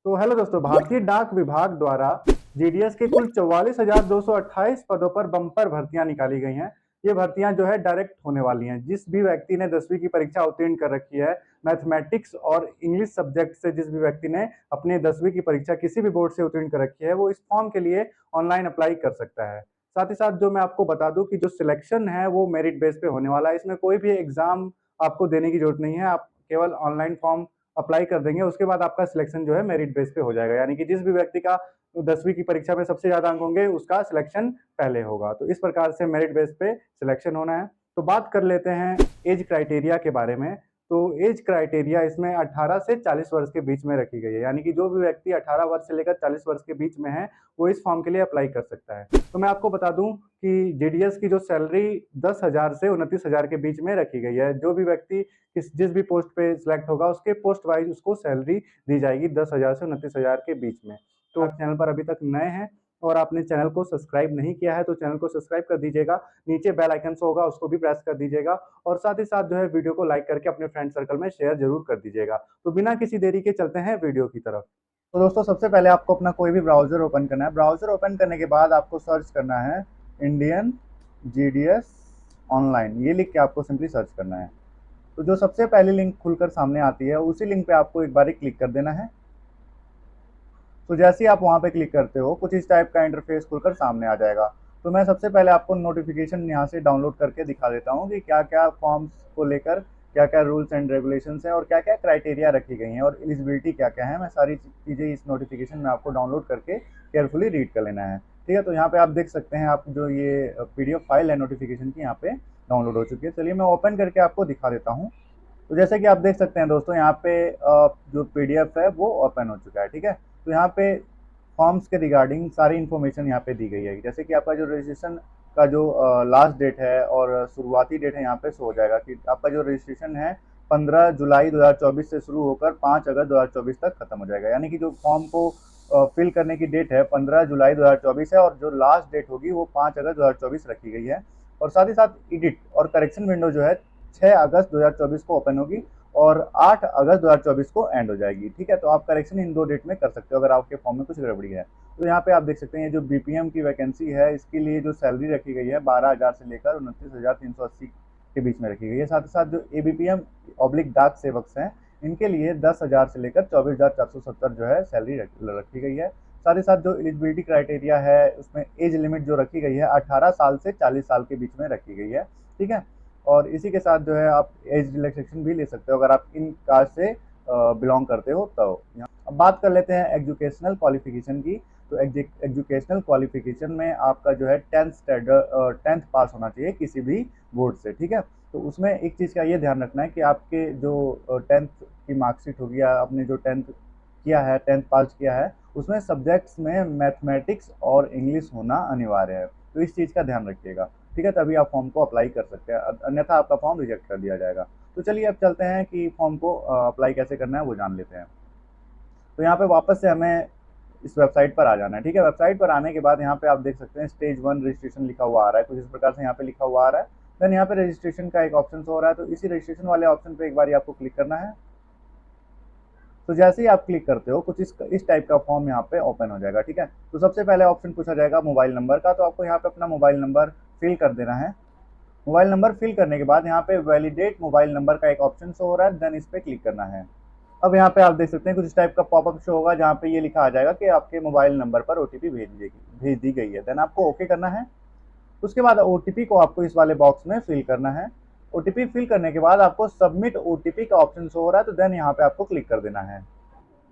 तो हेलो दोस्तों, भारतीय डाक विभाग द्वारा जीडीएस के कुल 44,228 पदों पर बम्पर भर्तियां निकाली गई हैं। ये भर्तियां जो है डायरेक्ट होने वाली हैं। जिस भी व्यक्ति ने 10वीं की परीक्षा उत्तीर्ण कर रखी है, मैथमेटिक्स और इंग्लिश सब्जेक्ट से जिस भी व्यक्ति ने अपने 10वीं की परीक्षा किसी भी बोर्ड से उत्तीर्ण कर रखी है, वो इस फॉर्म के लिए ऑनलाइन अप्लाई कर सकता है। साथ ही साथ जो मैं आपको बता दूं कि जो सिलेक्शन है वो मेरिट बेस पे होने वाला है। इसमें कोई भी एग्जाम आपको देने की जरूरत नहीं है। आप केवल ऑनलाइन फॉर्म अप्लाई कर देंगे, उसके बाद आपका सिलेक्शन जो है मेरिट बेस पे हो जाएगा। यानी कि जिस भी व्यक्ति का 10वीं की परीक्षा में सबसे ज्यादा अंक होंगे उसका सिलेक्शन पहले होगा। तो इस प्रकार से मेरिट बेस पे सिलेक्शन होना है। तो बात कर लेते हैं एज क्राइटेरिया के बारे में। तो एज क्राइटेरिया इसमें 18 से 40 वर्ष के बीच में रखी गई है। यानी कि जो भी व्यक्ति 18 वर्ष से लेकर 40 वर्ष के बीच में है, वो इस फॉर्म के लिए अप्लाई कर सकता है। तो मैं आपको बता दूं कि जेडीएस की जो सैलरी 10,000 से 29,000 के बीच में रखी गई है। जो भी व्यक्ति जिस भी पोस्ट पे सिलेक्ट होगा, उसके पोस्ट वाइज उसको सैलरी दी जाएगी 10,000 से 29,000 के बीच में। तो आप चैनल पर अभी तक नए हैं और आपने चैनल को सब्सक्राइब नहीं किया है, तो चैनल को सब्सक्राइब कर दीजिएगा। नीचे बेल आइकन होगा, उसको भी प्रेस कर दीजिएगा और साथ ही साथ जो है वीडियो को लाइक करके अपने फ्रेंड सर्कल में शेयर जरूर कर दीजिएगा। तो बिना किसी देरी के चलते हैं वीडियो की तरफ। तो दोस्तों, सबसे पहले आपको अपना कोई भी ब्राउजर ओपन करना है। ब्राउजर ओपन करने के बाद आपको सर्च करना है इंडियन जीडीएस ऑनलाइन, ये लिख के आपको सिंपली सर्च करना है। तो जो सबसे पहली लिंक खुलकर सामने आती है, उसी लिंक पे आपको एक बार क्लिक कर देना है। तो जैसे ही आप वहाँ पे क्लिक करते हो, कुछ इस टाइप का इंटरफेस खुलकर सामने आ जाएगा। तो मैं सबसे पहले आपको नोटिफिकेशन यहाँ से डाउनलोड करके दिखा देता हूँ कि क्या क्या फॉर्म्स को लेकर क्या क्या रूल्स एंड रेगुलेशंस हैं और क्या क्या क्राइटेरिया रखी गई हैं और एलिजिबिलिटी क्या क्या है। मैं सारी चीज़ें इस नोटिफिकेशन में आपको डाउनलोड करके केयरफुली रीड कर लेना है। ठीक है, तो यहाँ पे आप देख सकते हैं, आप जो ये PDF फाइल है नोटिफिकेशन की, यहाँ पे डाउनलोड हो चुकी है। चलिए मैं ओपन करके आपको दिखा देता हूँ। तो जैसे कि आप देख सकते हैं दोस्तों, यहाँ पे जो PDF है वो ओपन हो चुका है। ठीक है, तो यहाँ पे फॉर्म्स के रिगार्डिंग सारी इन्फॉर्मेशन यहाँ पे दी गई है। जैसे कि आपका जो रजिस्ट्रेशन का जो लास्ट डेट है और शुरुआती डेट है, यहाँ पे शो हो जाएगा कि आपका जो रजिस्ट्रेशन है 15 जुलाई 2024 से शुरू होकर 5 अगस्त 2024 तक खत्म हो जाएगा। यानी कि जो फॉर्म को फिल करने की डेट है 15 जुलाई 2024 है और जो लास्ट डेट होगी वो 5 अगस्त 2024 रखी गई है। और साथ ही साथ एडिट और करेक्शन विंडो जो है 6 अगस्त 2024 को ओपन होगी और 8 अगस्त 2024 को एंड हो जाएगी। ठीक है, तो आप करेक्शन इन दो डेट में कर सकते हो अगर आपके फॉर्म में कुछ गड़बड़ी है। तो यहाँ पे आप देख सकते हैं जो बीपीएम की वैकेंसी है, इसके लिए जो सैलरी रखी गई है 12,000 से लेकर 29,380 के बीच में रखी गई है। साथ ही साथ जो एबीपीएम ऑब्लिक डाक सेवक्स हैं, इनके लिए 10,000 से लेकर 24,470 जो है सैलरी रखी गई है। साथ ही साथ जो एलिजिबिलिटी क्राइटेरिया है, उसमें एज लिमिट जो रखी गई है 18 साल से 40 साल के बीच में रखी गई है। ठीक है, और इसी के साथ जो है आप एज रिलैक्सेशन भी ले सकते हो अगर आप इन कास्ट से बिलोंग करते हो। तो अब बात कर लेते हैं एजुकेशनल क्वालिफिकेशन की। तो एजुकेशनल क्वालिफिकेशन में आपका जो है 10th पास होना चाहिए किसी भी बोर्ड से। ठीक है, तो उसमें एक चीज़ का ये ध्यान रखना है कि आपके जो 10th की मार्कशीट होगी या आपने जो 10th किया है, 10th पास किया है, उसमें सब्जेक्ट्स में मैथमेटिक्स और इंग्लिश होना अनिवार्य है। तो इस चीज़ का ध्यान रखिएगा। ठीक है, तभी आप फॉर्म को अप्लाई कर सकते हैं, अन्यथा आपका फॉर्म रिजेक्ट कर दिया जाएगा। तो चलिए अब चलते हैं कि फॉर्म को अप्लाई कैसे करना है वो जान लेते हैं। तो यहाँ पे वापस से हमें इस वेबसाइट पर आ जाना है। ठीक है, वेबसाइट पर आने के बाद यहाँ पे आप देख सकते हैं स्टेज 1 रजिस्ट्रेशन लिखा हुआ आ रहा है, कुछ इस प्रकार से यहाँ पे लिखा हुआ आ रहा है। देन यहाँ पे रजिस्ट्रेशन का एक ऑप्शन हो रहा है, तो इसी रजिस्ट्रेशन वाले ऑप्शन पे एक बार आपको क्लिक करना है। तो जैसे ही आप क्लिक करते हो, कुछ इस टाइप का फॉर्म यहाँ पे ओपन हो जाएगा। ठीक है, तो सबसे पहले ऑप्शन पूछा जाएगा मोबाइल नंबर का, तो आपको यहाँ पे अपना मोबाइल नंबर फिल कर देना है। मोबाइल नंबर फिल करने के बाद यहाँ पे वैलिडेट मोबाइल नंबर का एक ऑप्शन शो हो रहा है, देन इस पे क्लिक करना है। अब यहाँ पे आप देख सकते हैं कुछ इस टाइप का पॉपअप शो होगा जहाँ पे ये लिखा आ जाएगा कि आपके मोबाइल नंबर पर ओटीपी भेज दी गई है। देन आपको ओके करना है। उसके बाद ओटीपी को आपको इस वाले बॉक्स में फिल करना है। ओटीपी फिल करने के बाद आपको सबमिट ओटीपी का ऑप्शन शो हो रहा है, तो देन यहाँ पे आपको क्लिक कर देना है।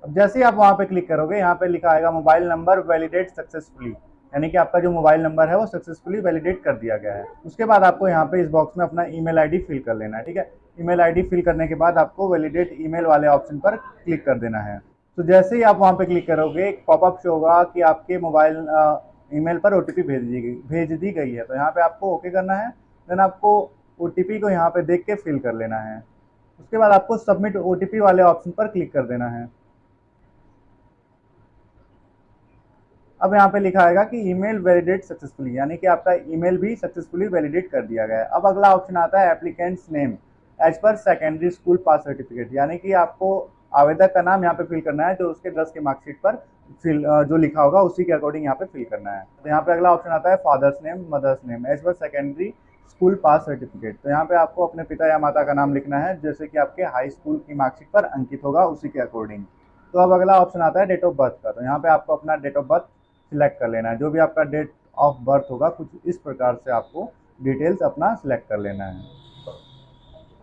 अब जैसे ही आप वहाँ पे क्लिक करोगे, यहाँ पे लिखा आएगा मोबाइल नंबर वैलिडेट सक्सेसफुली, यानी कि आपका जो मोबाइल नंबर है वो सक्सेसफुली वैलिडेट कर दिया गया है। उसके बाद आपको यहाँ पे इस बॉक्स में अपना ईमेल आईडी फिल कर लेना है। ठीक है, ईमेल आईडी फिल करने के बाद आपको वैलिडेट ईमेल वाले ऑप्शन पर क्लिक कर देना है। तो जैसे ही आप वहाँ पे क्लिक करोगे, एक पॉपअप शो होगा कि आपके मोबाइल ईमेल पर ओटीपी भेज दी गई है। तो यहाँ पे आपको ओके करना है। देन आपको ओटीपी को यहाँ पे देख के फिल कर लेना है। उसके बाद आपको सबमिट ओटीपी वाले ऑप्शन पर क्लिक कर देना है। अब यहाँ पे लिखा आएगा कि ईमेल वैलिडेट सक्सेसफुली, यानी कि आपका ईमेल भी सक्सेसफुली वैलिडेट कर दिया गया है। अब अगला ऑप्शन आता है applicant's name as per secondary school pass certificate, यानी कि आपको आवेदक का नाम यहाँ पे फिल करना है, जो उसके 10 की मार्कशीट पर फिल जो लिखा होगा उसी के अकॉर्डिंग यहाँ पे फिल करना है। तो यहाँ पे अगला ऑप्शन आता है father's name, mother's name as per secondary school pass certificate. तो यहाँ पे आपको अपने पिता या माता का नाम लिखना है जैसे कि आपके हाई स्कूल की मार्कशीट पर अंकित होगा उसी के अकॉर्डिंग। तो अब अगला ऑप्शन आता है डेट ऑफ बर्थ का। तो यहाँ पे आपको अपना डेट ऑफ बर्थ सिलेक्ट कर लेना है, जो भी आपका डेट ऑफ बर्थ होगा कुछ इस प्रकार से आपको डिटेल्स अपना सिलेक्ट कर लेना है।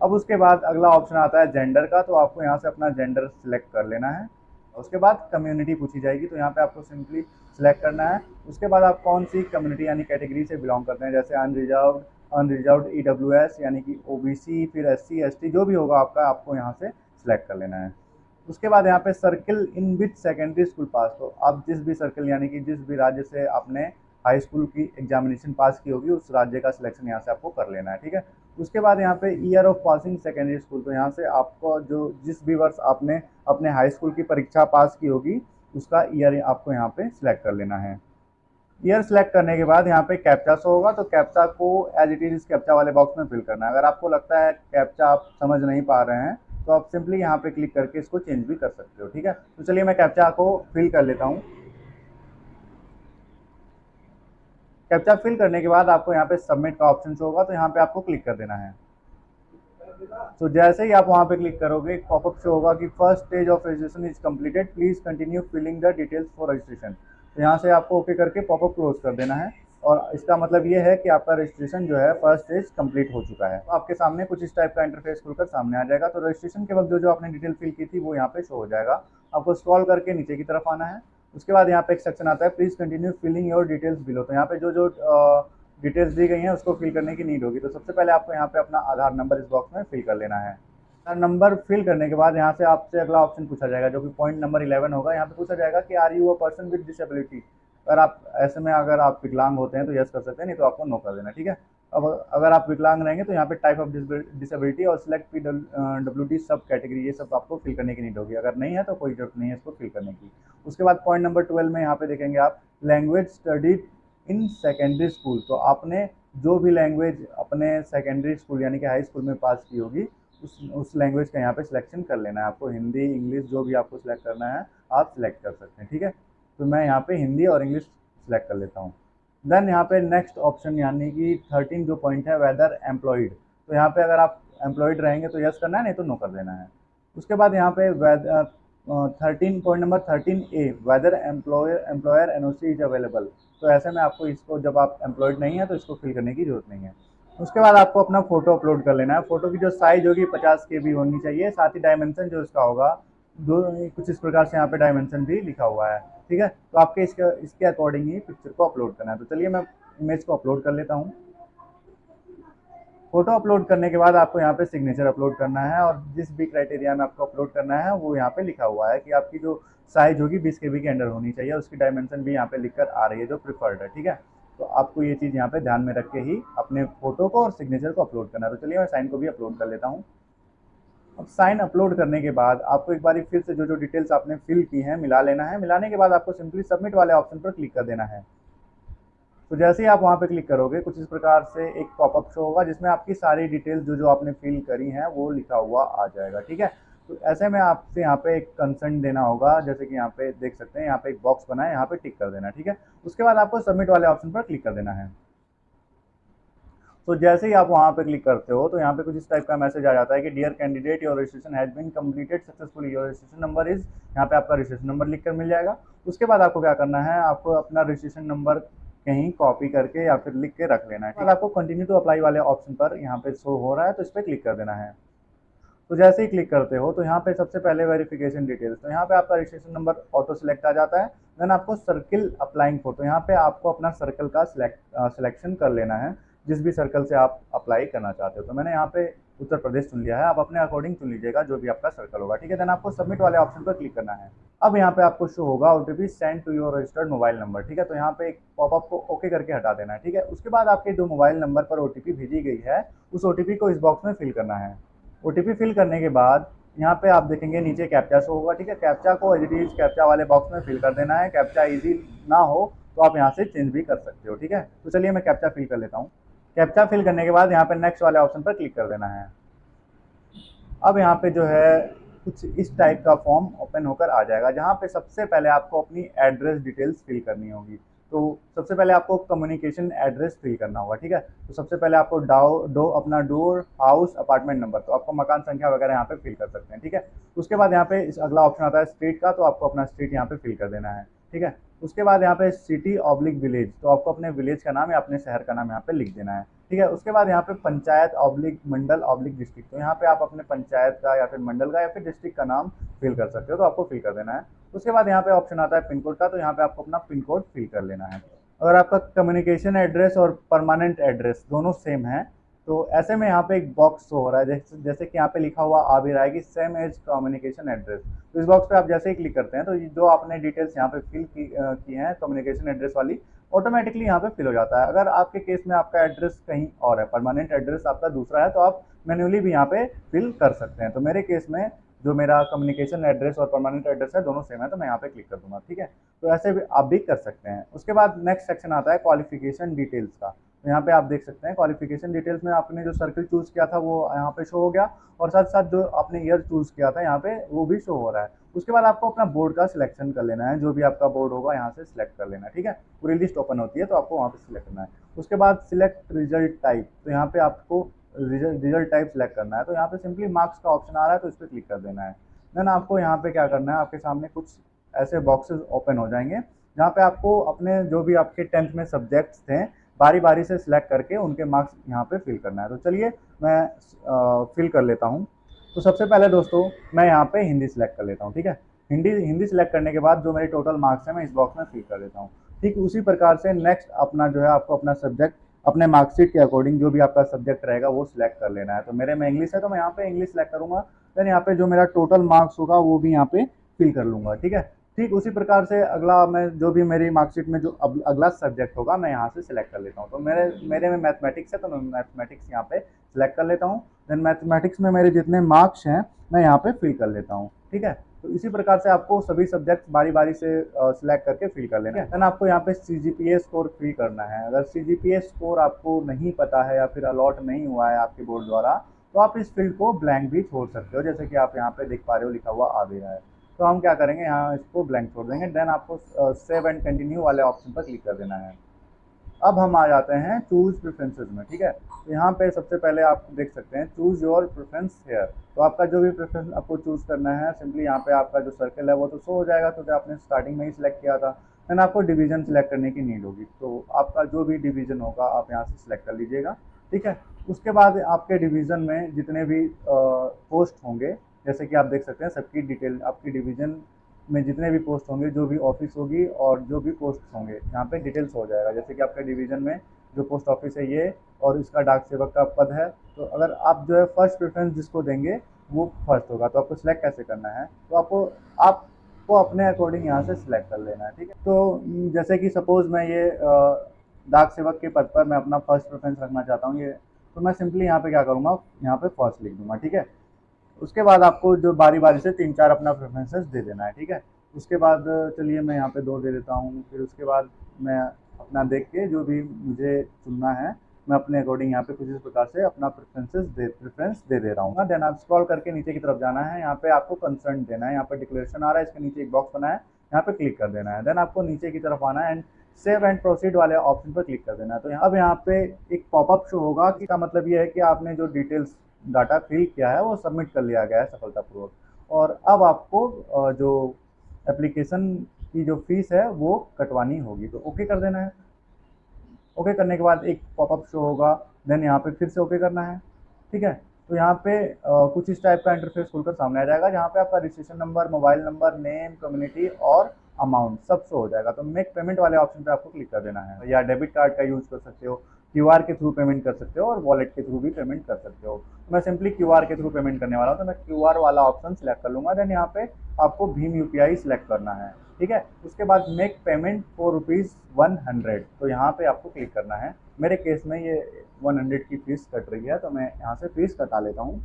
अब उसके बाद अगला ऑप्शन आता है जेंडर का। तो आपको यहाँ से अपना जेंडर सिलेक्ट कर लेना है। उसके बाद कम्युनिटी पूछी जाएगी, तो यहाँ पे आपको सिंपली सिलेक्ट करना है। उसके बाद आप कौन सी कम्युनिटी यानी कैटेगरी से बिलोंग करते हैं, जैसे अनरिजर्व्ड, EWS यानी कि OBC, फिर SC ST जो भी होगा आपका, आपको यहाँ से सिलेक्ट कर लेना है। उसके बाद यहाँ पे सर्किल इन विच सेकेंडरी स्कूल पास। तो आप जिस भी सर्किल यानी कि जिस भी राज्य से आपने हाई स्कूल की एग्जामिनेशन पास की होगी उस राज्य का सिलेक्शन यहाँ से आपको कर लेना है, ठीक है। उसके बाद यहाँ पे year of passing secondary school. तो यहाँ से आपको जो जिस भी वर्ष आपने अपने हाई स्कूल की परीक्षा पास की होगी उसका ईयर आपको यहाँ पे सिलेक्ट कर लेना है। ईयर सिलेक्ट करने के बाद यहाँ पे कैप्चा शो होगा, तो कैप्चा को एज इट इज इस कैप्चा वाले बॉक्स में फिल करना है। अगर आपको लगता है कैप्चा आप समझ नहीं पा रहे हैं तो आप सिंपली यहाँ पे क्लिक करके इसको चेंज भी कर सकते हो, ठीक है। तो चलिए मैं कैप्चा को फिल कर लेता हूँ। कैप्चा फिल करने के बाद आपको यहाँ पे सबमिट का ऑप्शन शो होगा, तो यहाँ पे आपको क्लिक कर देना है। तो जैसे ही आप वहाँ पे क्लिक करोगे एक पॉपअप शो होगा कि first stage of registration is completed, please continue filling the details for registration. तो यहाँ से आपको ओके करके पॉपअप क्लोज कर देना है, और इसका मतलब ये है कि आपका रजिस्ट्रेशन जो है फर्स्ट स्टेज कंप्लीट हो चुका है। तो आपके सामने कुछ इस टाइप का इंटरफेस खुलकर सामने आ जाएगा। तो रजिस्ट्रेशन के वक्त जो आपने डिटेल फिल की थी वो यहाँ पे शो हो जाएगा। आपको स्क्रॉल करके नीचे की तरफ आना है। उसके बाद यहाँ पे एक सेक्शन आता है please continue filling your details below. तो यहाँ पे जो डिटेल्स दी गई हैं उसको फिल करने की नीड होगी। तो सबसे पहले आपको यहाँ पे अपना आधार नंबर इस बॉक्स में फिल कर लेना है। आधार नंबर फिल करने के बाद यहाँ से आपसे अगला ऑप्शन पूछा जाएगा जो कि पॉइंट नंबर 11 होगा। यहाँ पे पूछा जाएगा कि are you a person with disability. अगर आप ऐसे में अगर आप विकलांग होते हैं तो यस कर सकते हैं, नहीं तो आपको नो कर देना, ठीक है। अब अगर आप विकलांग रहेंगे तो यहाँ पे टाइप ऑफ डिसेबिलिटी और सिलेक्ट PWD सब कैटेगरी ये सब आपको फिल करने की नीड होगी। अगर नहीं है तो कोई जरूरत नहीं है इसको फिल करने की। उसके बाद पॉइंट नंबर 12 में यहाँ पे देखेंगे आप language studied in secondary school. तो आपने जो भी लैंग्वेज अपने सेकेंडरी स्कूल यानी कि हाई स्कूल में पास की होगी उस लैंग्वेज का यहाँ पे सिलेक्शन कर लेना है। आपको हिंदी, इंग्लिश जो भी आपको सिलेक्ट करना है आप सिलेक्ट कर सकते हैं, ठीक है। तो मैं यहाँ पे हिंदी और इंग्लिश सिलेक्ट कर लेता हूँ। देन यहाँ पे नेक्स्ट ऑप्शन यानी कि 13 जो पॉइंट है वेदर एम्प्लॉयड। तो यहाँ पे अगर आप एम्प्लॉयड रहेंगे तो यस करना है, नहीं तो नो कर देना है। उसके बाद यहाँ पे 13 point number 13A whether employer NOC is available. तो ऐसे में आपको इसको जब आप एम्प्लॉयड नहीं है तो इसको फिल करने की जरूरत नहीं है। उसके बाद आपको अपना फोटो अपलोड कर लेना है। फोटो की जो साइज होगी 50 KB होनी चाहिए। साथ ही डायमेंशन जो इसका होगा दो कुछ इस प्रकार से यहाँ पे डायमेंशन भी लिखा हुआ है, ठीक है। तो आपके इसके अकॉर्डिंग ही पिक्चर को अपलोड करना है। तो चलिए मैं इमेज को अपलोड कर लेता हूँ। फोटो अपलोड करने के बाद आपको यहाँ पे सिग्नेचर अपलोड करना है, और जिस भी क्राइटेरिया में आपको अपलोड करना है वो यहाँ पे लिखा हुआ है कि आपकी जो साइज होगी 20 KB के अंडर होनी चाहिए। उसकी डायमेंशन भी यहाँ पे लिखकर आ रही है जो प्रिफर्ड है, ठीक है। तो आपको ये चीज़ यहाँ पे ध्यान में रख के ही अपने फोटो को और सिग्नेचर को अपलोड करना है। तो चलिए मैं साइन को भी अपलोड कर लेता हूँ। अब साइन अपलोड करने के बाद आपको एक बार फिर से जो डिटेल्स आपने फिल की हैं मिला लेना है। मिलाने के बाद आपको सिंपली सबमिट वाले ऑप्शन पर क्लिक कर देना है। तो जैसे ही आप वहाँ पे क्लिक करोगे कुछ इस प्रकार से एक पॉपअप शो होगा जिसमें आपकी सारी डिटेल्स जो आपने फिल करी हैं वो लिखा हुआ आ जाएगा, ठीक है। तो ऐसे में आपसे यहाँ पे एक कंसेंट देना होगा, जैसे कि यहाँ पे देख सकते हैं यहाँ पे एक बॉक्स बना है, यहाँ पे टिक कर देना है, ठीक है। उसके बाद आपको सबमिट वाले ऑप्शन पर क्लिक कर देना है। तो जैसे ही आप वहाँ पे क्लिक करते हो तो यहाँ पे कुछ इस टाइप का मैसेज आ जाता है कि dear candidate your registration has been completed successfully, your registration number is, यहाँ पे आपका रजिस्ट्रेशन नंबर लिख कर मिल जाएगा। उसके बाद आपको क्या करना है, आपको अपना रजिस्ट्रेशन नंबर कहीं कॉपी करके या फिर लिख के रख लेना है। फिर आपको कंटिन्यू टू अप्लाई वाले ऑप्शन पर यहाँ पे शो हो रहा है तो इस पर क्लिक कर देना है। तो जैसे ही क्लिक करते हो तो यहाँ पे सबसे पहले वेरिफिकेशन डिटेल्स, तो यहाँ पे आपका रजिस्ट्रेशन नंबर ऑटो सिलेक्ट आ जाता है। देन आपको सर्किल अप्लाइंग फॉर, तो यहाँ पे आपको अपना सर्कल का सिलेक्शन कर लेना है जिस भी सर्कल से आप अप्लाई करना चाहते हो। तो मैंने यहाँ पे उत्तर प्रदेश चुन लिया है, आप अपने अकॉर्डिंग चुन लीजिएगा जो भी आपका सर्कल होगा, ठीक है। देन आपको सबमिट वाले ऑप्शन पर क्लिक करना है। अब यहाँ पे आपको शो होगा OTP send to your registered mobile number, ठीक है। तो यहाँ पे एक पॉपअप को ओके करके हटा देना है, ठीक है। उसके बाद आपके जो मोबाइल नंबर पर OTP भेजी गई है उस OTP को इस बॉक्स में फिल करना है। OTP फिल करने के बाद यहाँ पे आप देखेंगे नीचे कैप्चा शो होगा, ठीक है। कैप्चा को एज इट इज कैप्चा वाले बॉक्स में फिल कर देना है। कैप्चा इजी ना हो तो आप यहाँ से चेंज भी कर सकते हो, ठीक है। तो चलिए मैं कैप्चा फिल कर लेता हूँ। कैप्चा फिल करने के बाद यहाँ पे नेक्स्ट वाले ऑप्शन पर क्लिक कर देना है। अब यहाँ पे जो है कुछ इस टाइप का फॉर्म ओपन होकर आ जाएगा, जहाँ पे सबसे पहले आपको अपनी एड्रेस डिटेल्स फिल करनी होगी। तो सबसे पहले आपको कम्युनिकेशन एड्रेस फिल करना होगा, ठीक है। तो सबसे पहले आपको अपना डोर, हाउस, अपार्टमेंट नंबर, तो आपको मकान संख्या वगैरह यहाँ पे फिल कर सकते हैं, ठीक है। उसके बाद यहाँ पे अगला ऑप्शन आता है स्ट्रीट का, तो आपको अपना स्ट्रीट यहाँ पे फिल कर देना है, ठीक है। उसके बाद यहाँ पे सिटी ऑब्लिक विलेज, तो आपको अपने विलेज का नाम या अपने शहर का नाम यहाँ पे लिख देना है, ठीक है। उसके बाद यहाँ पे पंचायत ऑब्लिक मंडल ऑब्लिक डिस्ट्रिक्ट, तो यहाँ पे आप अपने पंचायत का या फिर मंडल का या फिर डिस्ट्रिक्ट का नाम फिल कर सकते हो, तो आपको फिल कर देना है। उसके बाद यहाँ पे ऑप्शन आता है पिन कोड का, तो यहाँ पे आपको अपना पिन कोड फिल कर लेना है। अगर आपका कम्युनिकेशन एड्रेस और परमानेंट एड्रेस दोनों सेम है, तो ऐसे में यहाँ पे एक बॉक्स शो हो रहा है, जैसे कि यहाँ पे लिखा हुआ आ भी रहा है कि सेम एज कम्युनिकेशन एड्रेस। तो इस बॉक्स पे आप जैसे ही क्लिक करते हैं तो जो आपने डिटेल्स यहाँ पे फिल की हैं कम्युनिकेशन एड्रेस वाली, ऑटोमेटिकली यहाँ पे फिल हो जाता है। अगर आपके केस में आपका एड्रेस कहीं और है, परमानेंट एड्रेस आपका दूसरा है, तो आप मैन्युअली भी यहाँ पे फिल कर सकते हैं। तो मेरे केस में जो मेरा कम्युनिकेशन एड्रेस और परमानेंट एड्रेस है दोनों सेम है, तो मैं यहाँ पे क्लिक कर दूंगा, ठीक है। तो ऐसे भी आप भी कर सकते हैं। उसके बाद नेक्स्ट सेक्शन आता है क्वालिफिकेशन डिटेल्स का। तो यहाँ पे आप देख सकते हैं क्वालिफिकेशन डिटेल्स में आपने जो सर्कल चूज किया था वो यहाँ पे शो हो गया, और साथ साथ जो आपने ईयर चूज किया था यहाँ पे वो भी शो हो रहा है। उसके बाद आपको अपना बोर्ड का सिलेक्शन कर लेना है, जो भी आपका बोर्ड होगा यहाँ से सिलेक्ट कर लेना है, ठीक है। पूरी लिस्ट ओपन होती है तो आपको वहाँ पे सिलेक्ट करना है। उसके बाद सिलेक्ट रिजल्ट टाइप, तो यहाँ पे आपको रिजल्ट टाइप सिलेक्ट करना है। तो यहाँ पे सिंपली मार्क्स का ऑप्शन आ रहा है, तो इस पर क्लिक कर देना है। देन आपको यहाँ पे क्या करना है, आपके सामने कुछ ऐसे बॉक्सेस ओपन हो जाएंगे, जहाँ पे आपको अपने जो भी आपके 10th में सब्जेक्ट्स थे बारी बारी से सिलेक्ट करके उनके मार्क्स यहाँ पे फिल करना है। तो चलिए मैं फिल कर लेता हूँ। तो सबसे पहले दोस्तों मैं यहाँ पे हिंदी सिलेक्ट कर लेता हूँ, ठीक है। हिंदी सिलेक्ट करने के बाद जो मेरे टोटल मार्क्स हैं मैं इस बॉक्स में फिल कर देता हूँ। ठीक उसी प्रकार से नेक्स्ट अपना जो है आपको अपना सब्जेक्ट अपने मार्कशीट के अकॉर्डिंग जो भी आपका सब्जेक्ट रहेगा वो सिलेक्ट कर लेना है। तो मेरे में इंग्लिश है, तो मैं यहाँ पे इंग्लिश सिलेक्ट करूँगा। देन यहाँ पे जो मेरा टोटल मार्क्स होगा वो भी यहाँ पे फिल कर लूँगा, ठीक है। ठीक उसी प्रकार से अगला मैं जो भी मेरी मार्कशीट में जो अगला सब्जेक्ट होगा मैं यहाँ से सिलेक्ट कर लेता हूँ। तो मेरे में मैथमेटिक्स है, तो मैं मैथमेटिक्स यहाँ पे सिलेक्ट कर लेता हूँ। देन मैथमेटिक्स में मेरे जितने मार्क्स हैं मैं यहाँ पे फिल कर लेता हूँ, ठीक है। तो इसी प्रकार से आपको सभी सब्जेक्ट बारी बारी से सिलेक्ट करके फिल कर लेना है। देन आपको यहाँ पे CGPA स्कोर फिल करना है। अगर CGPA स्कोर आपको नहीं पता है या फिर अलॉट नहीं हुआ है आपके बोर्ड द्वारा, तो आप इस फील्ड को ब्लैंक भी छोड़ सकते हो, जैसे कि आप यहाँ पे देख पा रहे हो लिखा हुआ आ भी रहा है। तो हम क्या करेंगे, यहाँ इसको ब्लैंक छोड़ देंगे। देन आपको सेव एंड कंटिन्यू वाले ऑप्शन पर क्लिक कर देना है। अब हम आ जाते हैं चूज प्रेफरेंसेस में, ठीक है। तो यहाँ पे सबसे पहले आप देख सकते हैं चूज योर प्रेफरेंस हेयर। तो आपका जो भी प्रेफरेंस आपको चूज करना है, सिंपली यहाँ पे आपका जो सर्कल है वो तो शो हो जाएगा, क्योंकि आपने स्टार्टिंग में ही सिलेक्ट किया था। देन आपको डिवीजन सिलेक्ट करने की नीड होगी, तो आपका जो भी डिवीजन होगा आप यहाँ से सिलेक्ट कर लीजिएगा, ठीक है। उसके बाद आपके डिवीजन में जितने भी पोस्ट होंगे, जैसे कि आप देख सकते हैं सबकी डिटेल, आपकी डिवीजन में जितने भी पोस्ट होंगे, जो भी ऑफिस होगी और जो भी पोस्ट होंगे यहाँ पे डिटेल्स हो जाएगा। जैसे कि आपके डिवीजन में जो पोस्ट ऑफिस है ये, और इसका डाक सेवक का पद है। तो अगर आप जो है फर्स्ट प्रेफरेंस जिसको देंगे वो फर्स्ट होगा। तो आपको सिलेक्ट कैसे करना है, तो आपको अपने अकॉर्डिंग यहाँ से सिलेक्ट कर लेना है, ठीक है। तो जैसे कि सपोज मैं ये डाक सेवक के पद पर मैं अपना फर्स्ट प्रेफरेंस रखना चाहता हूँ, ये तो मैं सिंपली यहाँ पे क्या करूँगा, यहाँ पे फर्स्ट लिख दूंगा, ठीक है। उसके बाद आपको जो बारी बारी से 3-4 अपना प्रेफरेंसेस दे देना है, ठीक है। उसके बाद चलिए मैं यहाँ पे 2 दे देता हूँ। फिर उसके बाद मैं अपना देख के जो भी मुझे चुनना है मैं अपने अकॉर्डिंग यहाँ पे कुछ इस प्रकार से अपना प्रेफरेंस दे रहा हूँ। देन आप स्क्रॉल करके नीचे की तरफ जाना है, यहाँ पे आपको कंसर्न देना है। यहाँ पे डिक्लेरेशन आ रहा है, इसके नीचे एक बॉक्स बना है, यहाँ पे क्लिक कर देना है। देन आपको नीचे की तरफ आना है एंड सेव एंड प्रोसीड वाले ऑप्शन पर क्लिक कर देना है। तो अब यहाँ पे एक पॉपअप शो होगा कि का मतलब ये है कि आपने जो डिटेल्स डाटा फिल किया है वो सबमिट कर लिया गया है सफलतापूर्वक, और अब आपको जो एप्लीकेशन की जो फीस है वो कटवानी होगी। तो ओके कर देना है। ओके करने के बाद एक पॉपअप शो होगा, देन यहाँ पे फिर से ओके करना है, ठीक है। तो यहाँ पे कुछ इस टाइप का इंटरफेस खुलकर सामने आ जाएगा, जहाँ पे आपका registration number, mobile number, name, community और अमाउंट सब शो हो जाएगा। तो मेक पेमेंट वाले ऑप्शन पे आपको क्लिक कर देना है, या डेबिट कार्ड का यूज कर सकते हो, QR के थ्रू पेमेंट कर सकते हो, और वॉलेट के थ्रू भी पेमेंट कर सकते हो। तो मैं सिंपली QR के थ्रू पेमेंट करने वाला हूँ, तो मैं QR वाला ऑप्शन सिलेक्ट कर लूँगा। देन यहाँ पे आपको भीम UPI सिलेक्ट करना है, ठीक है। उसके बाद मेक पेमेंट फॉर ₹100, तो यहाँ पे आपको क्लिक करना है। मेरे केस में ये 100 की फीस कट रही है, तो मैं यहाँ से फीस कटा लेता हूँ।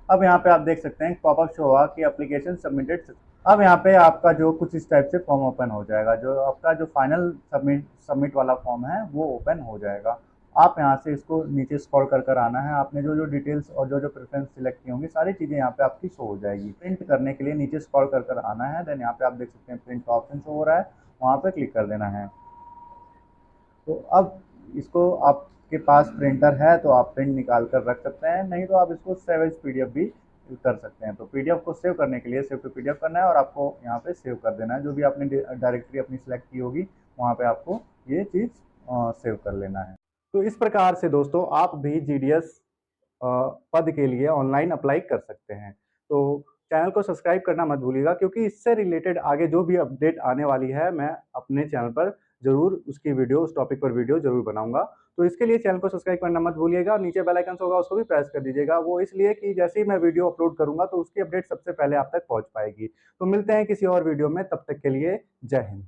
अब यहाँ पे आप देख सकते हैं पॉपअप शो हुआ कि एप्लीकेशन सबमिटेड। अब यहाँ पे आपका जो कुछ इस टाइप से फॉर्म ओपन हो जाएगा, जो आपका जो फाइनल सबमिट वाला फॉर्म है वो ओपन हो जाएगा। आप यहाँ से इसको नीचे स्क्रॉल कर कर आना है। आपने जो जो डिटेल्स और जो जो प्रेफरेंस सिलेक्ट की होंगी सारी चीज़ें यहाँ पे आपकी शो हो जाएगी। प्रिंट करने के लिए नीचे स्क्रॉल कर कर आना है, देन यहाँ पे आप देख सकते हैं प्रिंट का ऑप्शन शो हो रहा है, वहाँ पे क्लिक कर देना है। तो अब इसको आपके पास प्रिंटर है तो आप प्रिंट निकाल कर रख सकते हैं, नहीं तो आप इसको सेव एज पीडीएफ भी कर सकते हैं। तो पीडीएफ को सेव करने के लिए सेव टू पीडीएफ करना है और आपको यहाँ पे सेव कर देना है। जो भी आपने डायरेक्टरी अपनी सिलेक्ट की होगी वहाँ पे आपको ये चीज़ सेव कर लेना है। तो इस प्रकार से दोस्तों आप भी जीडीएस पद के लिए ऑनलाइन अप्लाई कर सकते हैं। तो चैनल को सब्सक्राइब करना मत भूलिएगा, क्योंकि इससे रिलेटेड आगे जो भी अपडेट आने वाली है मैं अपने चैनल पर ज़रूर उसकी वीडियो, उस टॉपिक पर वीडियो ज़रूर बनाऊँगा। तो इसके लिए चैनल को सब्सक्राइब करना मत भूलिएगा और नीचे बेल आइकन होगा उसको भी प्रेस कर दीजिएगा। वो इसलिए कि जैसे ही मैं वीडियो अपलोड करूँगा तो उसकी अपडेट सबसे पहले आप तक पहुँच पाएगी। तो मिलते हैं किसी और वीडियो में, तब तक के लिए जय हिंद।